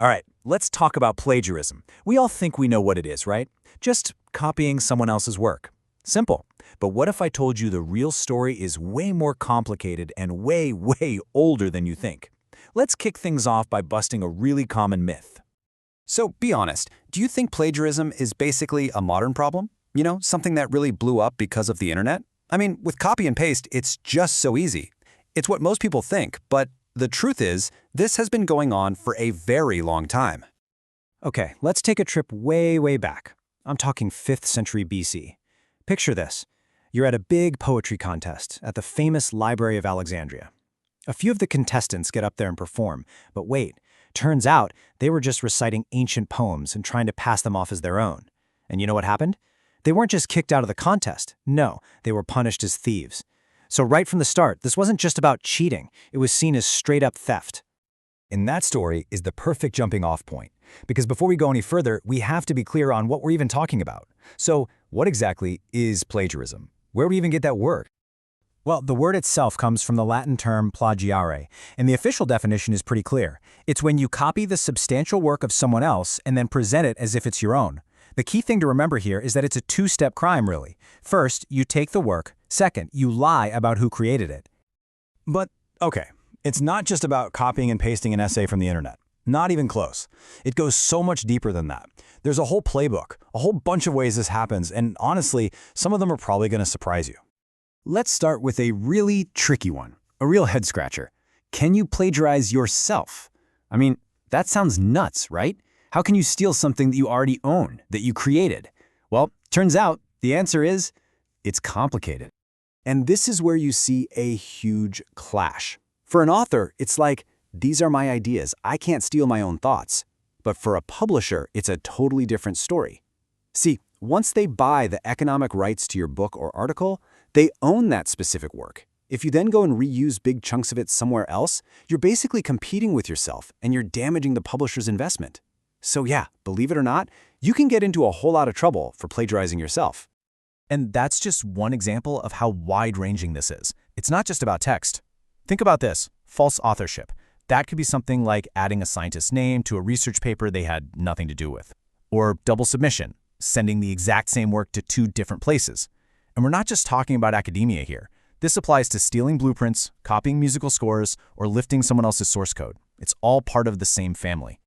All right, let's talk about plagiarism. We all think we know what it is, right? Just copying someone else's work. Simple. But what if I told you the real story is way more complicated and way older than you think? Let's kick things off by busting a really common myth. So be honest, do you think plagiarism is basically a modern problem? You know, something that really blew up because of the internet? I mean, with copy and paste, it's just so easy. It's what most people think, but the truth is, this has been going on for a very long time. Okay, let's take a trip way back. I'm talking 5th century BC. Picture this. You're at a big poetry contest at the famous Library of Alexandria. A few of the contestants get up there and perform, but wait, turns out they were just reciting ancient poems and trying to pass them off as their own. And you know what happened? They weren't just kicked out of the contest. No, they were punished as thieves. So right from the start, this wasn't just about cheating. It was seen as straight-up theft. And that story is the perfect jumping-off point. Because before we go any further, we have to be clear on what we're even talking about. So, what exactly is plagiarism? Where do we even get that word? Well, the word itself comes from the Latin term plagiare, and the official definition is pretty clear. It's when you copy the substantial work of someone else and then present it as if it's your own. The key thing to remember here is that it's a two-step crime, really. First, you take the work. Second, you lie about who created it. But, okay, it's not just about copying and pasting an essay from the internet. Not even close. It goes so much deeper than that. There's a whole playbook, a whole bunch of ways this happens, and honestly, some of them are probably going to surprise you. Let's start with a really tricky one, a real head-scratcher. Can you plagiarize yourself? I mean, that sounds nuts, right? How can you steal something that you already own, that you created? Well, turns out the answer is, it's complicated. And this is where you see a huge clash. For an author, it's like, these are my ideas, I can't steal my own thoughts. But for a publisher, it's a totally different story. See, once they buy the economic rights to your book or article, they own that specific work. If you then go and reuse big chunks of it somewhere else, you're basically competing with yourself and you're damaging the publisher's investment. So yeah, believe it or not, you can get into a whole lot of trouble for plagiarizing yourself. And that's just one example of how wide-ranging this is. It's not just about text. Think about this, false authorship. That could be something like adding a scientist's name to a research paper they had nothing to do with. Or double submission, sending the exact same work to 2 different places. And we're not just talking about academia here. This applies to stealing blueprints, copying musical scores, or lifting someone else's source code. It's all part of the same family.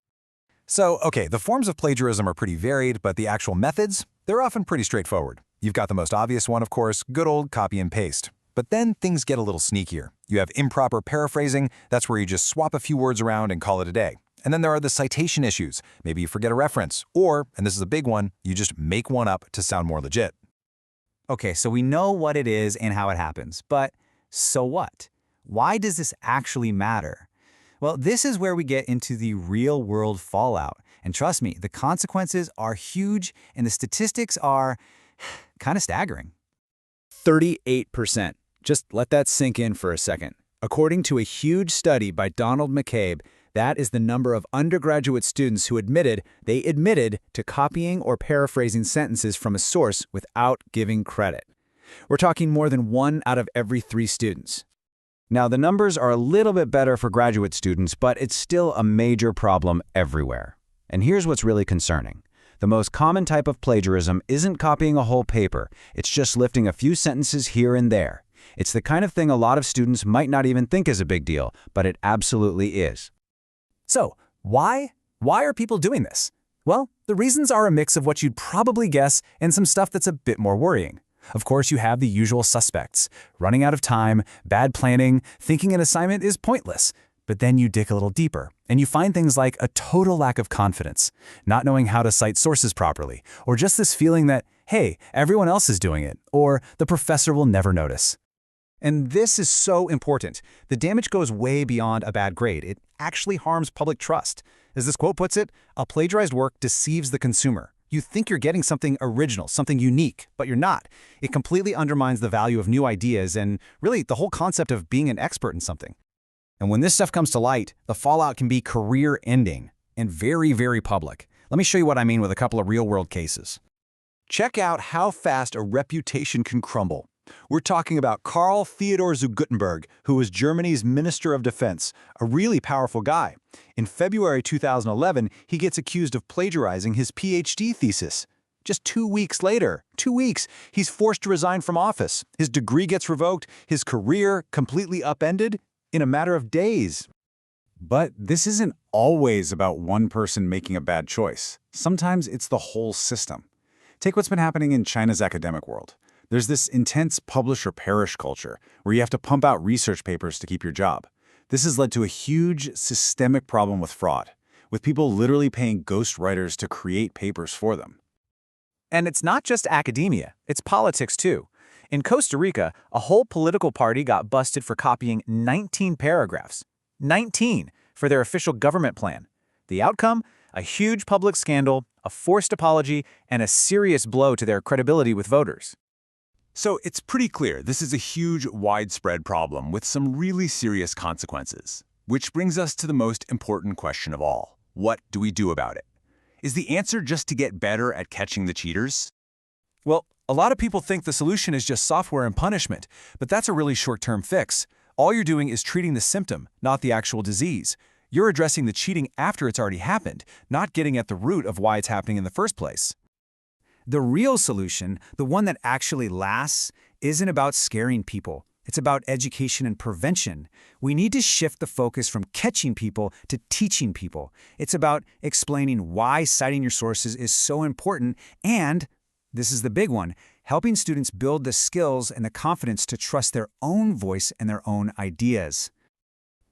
So, okay, the forms of plagiarism are pretty varied, but the actual methods, they're often pretty straightforward. You've got the most obvious one, of course, good old copy and paste. But then things get a little sneakier. You have improper paraphrasing, that's where you just swap a few words around and call it a day. And then there are the citation issues. Maybe you forget a reference, or, and this is a big one, you just make one up to sound more legit. Okay, so we know what it is and how it happens, but so what? Why does this actually matter? Well, this is where we get into the real-world fallout. And trust me, the consequences are huge and the statistics are kind of staggering. 38%. Just let that sink in for a second. According to a huge study by Donald McCabe, that is the number of undergraduate students who admitted to copying or paraphrasing sentences from a source without giving credit. We're talking more than 1 out of every 3 students. Now, the numbers are a little bit better for graduate students, but it's still a major problem everywhere. And here's what's really concerning. The most common type of plagiarism isn't copying a whole paper. It's just lifting a few sentences here and there. It's the kind of thing a lot of students might not even think is a big deal, but it absolutely is. So, why? Why are people doing this? Well, the reasons are a mix of what you'd probably guess and some stuff that's a bit more worrying. Of course, you have the usual suspects. Running out of time, bad planning, thinking an assignment is pointless. But then you dig a little deeper, and you find things like a total lack of confidence, not knowing how to cite sources properly, or just this feeling that, hey, everyone else is doing it, or the professor will never notice. And this is so important. The damage goes way beyond a bad grade. It actually harms public trust. As this quote puts it, a plagiarized work deceives the consumer. You think you're getting something original, something unique, but you're not. It completely undermines the value of new ideas and really the whole concept of being an expert in something. And when this stuff comes to light, the fallout can be career-ending and very public. Let me show you what I mean with a couple of real-world cases. Check out how fast a reputation can crumble. We're talking about Karl Theodor zu Guttenberg, who was Germany's Minister of Defense, a really powerful guy. In February 2011, he gets accused of plagiarizing his PhD thesis. Just 2 weeks later, 2 weeks, he's forced to resign from office. His degree gets revoked, his career completely upended in a matter of days. But this isn't always about one person making a bad choice. Sometimes it's the whole system. Take what's been happening in China's academic world. There's this intense publish or perish culture where you have to pump out research papers to keep your job. This has led to a huge systemic problem with fraud, with people literally paying ghostwriters to create papers for them. And it's not just academia, it's politics too. In Costa Rica, a whole political party got busted for copying 19 paragraphs. 19 for their official government plan. The outcome? A huge public scandal, a forced apology, and a serious blow to their credibility with voters. So it's pretty clear this is a huge, widespread problem with some really serious consequences. Which brings us to the most important question of all. What do we do about it? Is the answer just to get better at catching the cheaters? Well, a lot of people think the solution is just software and punishment, but that's a really short-term fix. All you're doing is treating the symptom, not the actual disease. You're addressing the cheating after it's already happened, not getting at the root of why it's happening in the first place. The real solution, the one that actually lasts, isn't about scaring people. It's about education and prevention. We need to shift the focus from catching people to teaching people. It's about explaining why citing your sources is so important and, this is the big one, helping students build the skills and the confidence to trust their own voice and their own ideas.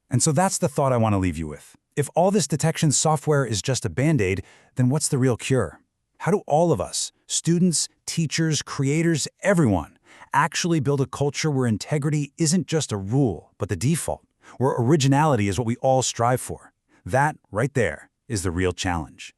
And so that's the thought I want to leave you with. If all this detection software is just a Band-Aid, then what's the real cure? How do all of us, students, teachers, creators, everyone, actually build a culture where integrity isn't just a rule, but the default, where originality is what we all strive for? That, right there, is the real challenge.